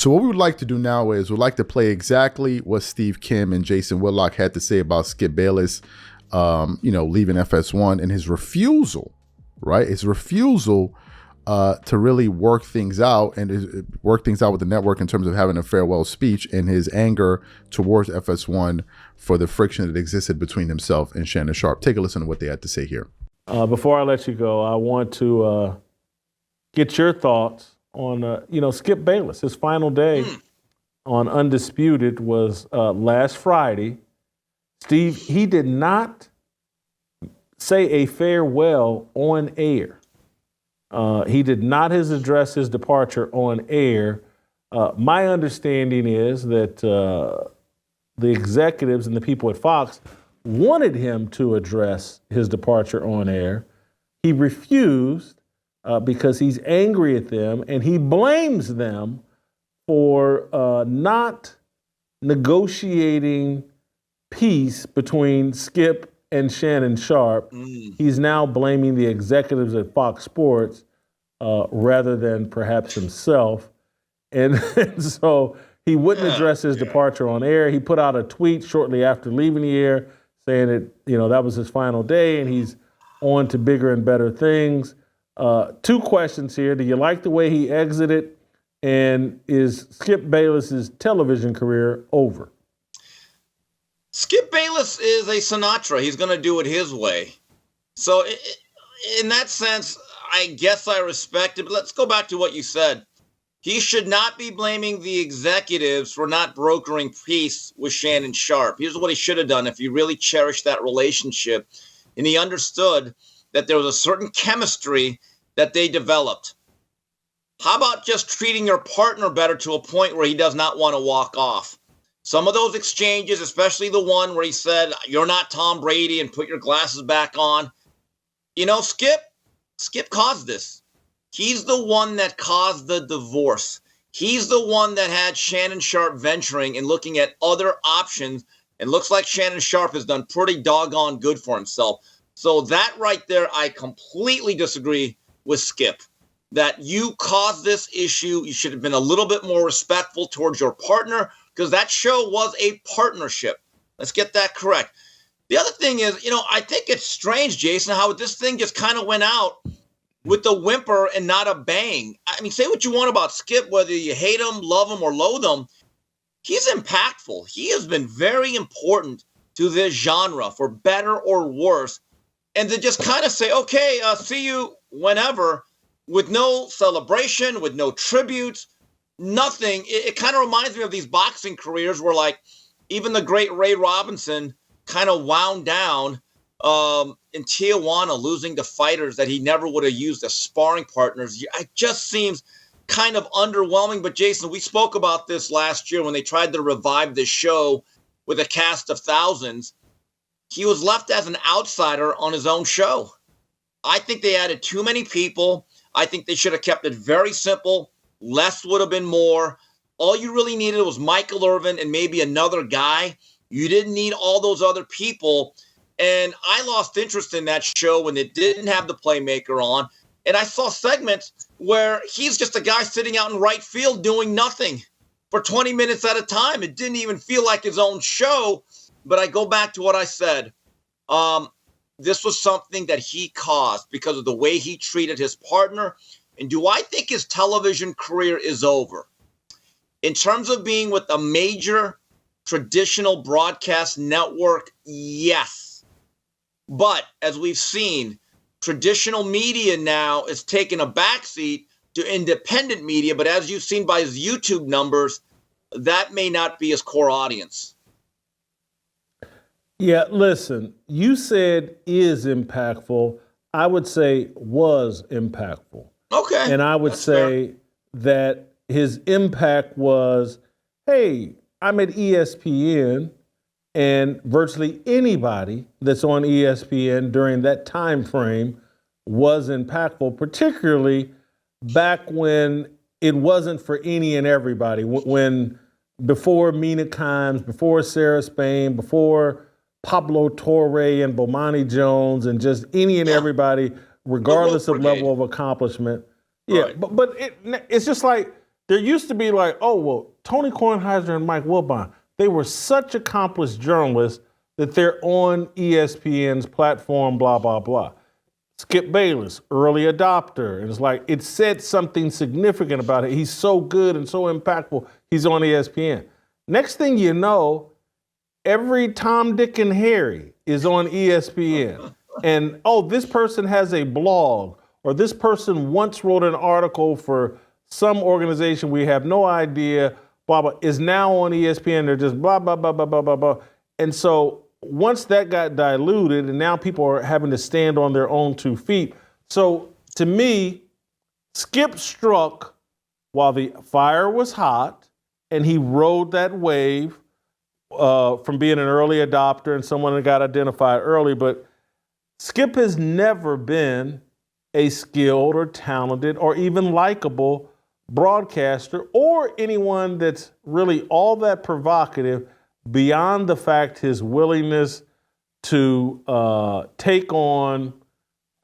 So what we would like to do now is we'd like to play exactly what Steve Kim and Jason Whitlock had to say about Skip Bayless, leaving FS1 and his refusal, right? His refusal to really work things out and work things out with the network in terms of having a farewell speech, and his anger towards FS1 for the friction that existed between himself and Shannon Sharpe. Take a listen to what they had to say here. Before I let you go, I want to get your thoughts on, Skip Bayless. His final day on Undisputed was last Friday. Steve, he did not say a farewell on air. He did not address his departure on air. My understanding is that the executives and the people at Fox wanted him to address his departure on air. He refused because he's angry at them, and he blames them for not negotiating peace between Skip and Shannon Sharpe. He's now blaming the executives at Fox Sports rather than perhaps himself. And so he wouldn't address his departure on air. He put out a tweet shortly after leaving the air saying that, that was his final day and he's on to bigger and better things. Two questions here. Do you like the way he exited? And is Skip Bayless's television career over? Skip Bayless is a Sinatra. He's going to do it his way. So in that sense, I guess I respect it. But let's go back to what you said. He should not be blaming the executives for not brokering peace with Shannon Sharpe. Here's what he should have done if he really cherished that relationship and he understood that there was a certain chemistry that they developed. How about just treating your partner better to a point where he does not want to walk off? Some of those exchanges, especially the one where he said, "You're not Tom Brady," and put your glasses back on. Skip caused this. He's the one that caused the divorce. He's the one that had Shannon Sharpe venturing and looking at other options. And looks like Shannon Sharpe has done pretty doggone good for himself. So that right there, I completely disagree with Skip. That you caused this issue. You should have been a little bit more respectful towards your partner, because that show was a partnership. Let's get that correct. The other thing is, I think it's strange, Jason, how this thing just kind of went out with the whimper and not a bang. I mean, say what you want about Skip, whether you hate him, love him, or loathe him. He's impactful. He has been very important to this genre, for better or worse. And to just kind of say, okay, see you whenever, with no celebration, with no tributes, nothing. It kind of reminds me of these boxing careers where, like, even the great Ray Robinson kind of wound down in Tijuana, losing to fighters that he never would have used as sparring partners. It just seems kind of underwhelming. But Jason, we spoke about this last year when they tried to revive this show with a cast of thousands. He was left as an outsider on his own show. I think they added too many people. I think they should have kept it very simple. Less would have been more. All you really needed was Michael Irvin and maybe another guy. You didn't need all those other people. And I lost interest in that show when it didn't have the playmaker on. And I saw segments where he's just a guy sitting out in right field doing nothing for 20 minutes at a time. It didn't even feel like his own show. But I go back to what I said. This was something that he caused because of the way he treated his partner. And do I think his television career is over? In terms of being with a major traditional broadcast network, yes. But as we've seen, traditional media now is taking a backseat to independent media. But as you've seen by his YouTube numbers, that may not be his core audience. Yeah, listen, you said is impactfful. I would say was impactful. Okay. And I would say that his impact was, hey, I'm at ESPN, and virtually anybody that's on ESPN during that time frame was impactful, particularly back when it wasn't for any and everybody, when before Mina Kimes, before Sarah Spain, before Pablo Torre and Bomani Jones and just any and everybody, regardless of level of accomplishment. Yeah, right. But it's just like there used to be like, oh, well, Tony Kornheiser and Mike Wilbon, they were such accomplished journalists that they're on ESPN's platform, blah, blah, blah. Skip Bayless, early adopter. And it's like, it said something significant about it. He's so good and so impactful. He's on ESPN. Next thing you know, every Tom, Dick, and Harry is on ESPN. And, oh, this person has a blog, or this person once wrote an article for some organization we have no idea, blah, blah, is now on ESPN. They're just blah, blah, blah, blah, blah, blah, blah. And so once that got diluted, and now people are having to stand on their own 2 feet. So to me, Skip struck while the fire was hot, and he rode that wave from being an early adopter and someone that got identified early. But Skip has never been a skilled or talented or even likable broadcaster or anyone that's really all that provocative beyond the fact his willingness to take on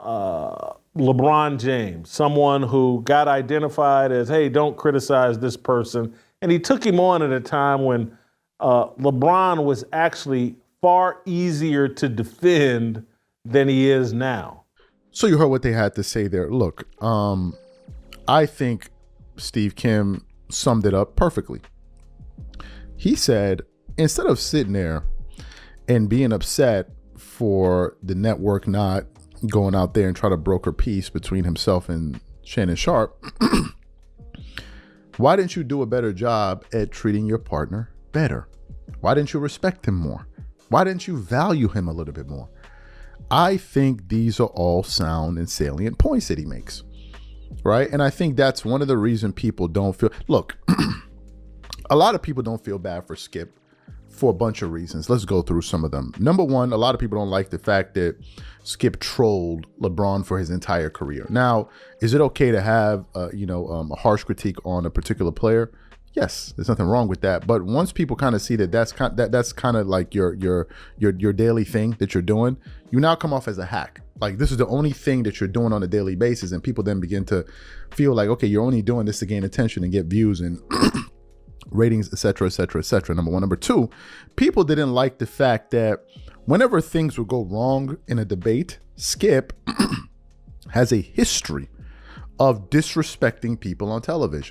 LeBron James, someone who got identified as, hey, don't criticize this person. And he took him on at a time when LeBron was actually far easier to defend than he is now. So you heard what they had to say there. Look, I think Steve Kim summed it up perfectly. He said, instead of sitting there and being upset for the network not going out there and try to broker peace between himself and Shannon Sharpe, why didn't you do a better job at treating your partner better? Why didn't you respect him more? Why didn't you value him a little bit more? I think these are all sound and salient points that he makes, right? And I think that's one of the reasons people don't feel, look, a lot of people don't feel bad for Skip for a bunch of reasons. Let's go through some of them. Number one, a lot of people don't like the fact that Skip trolled LeBron for his entire career. Now, is it okay to have, a harsh critique on a particular player? Yes, there's nothing wrong with that. But once people kind of see that that's kind of like your daily thing that you're doing, you now come off as a hack. Like, this is the only thing that you're doing on a daily basis, and people then begin to feel like, okay, you're only doing this to gain attention and get views and ratings, et cetera, et cetera, et cetera. Number one. Number two, people didn't like the fact that whenever things would go wrong in a debate, Skip has a history of disrespecting people on television.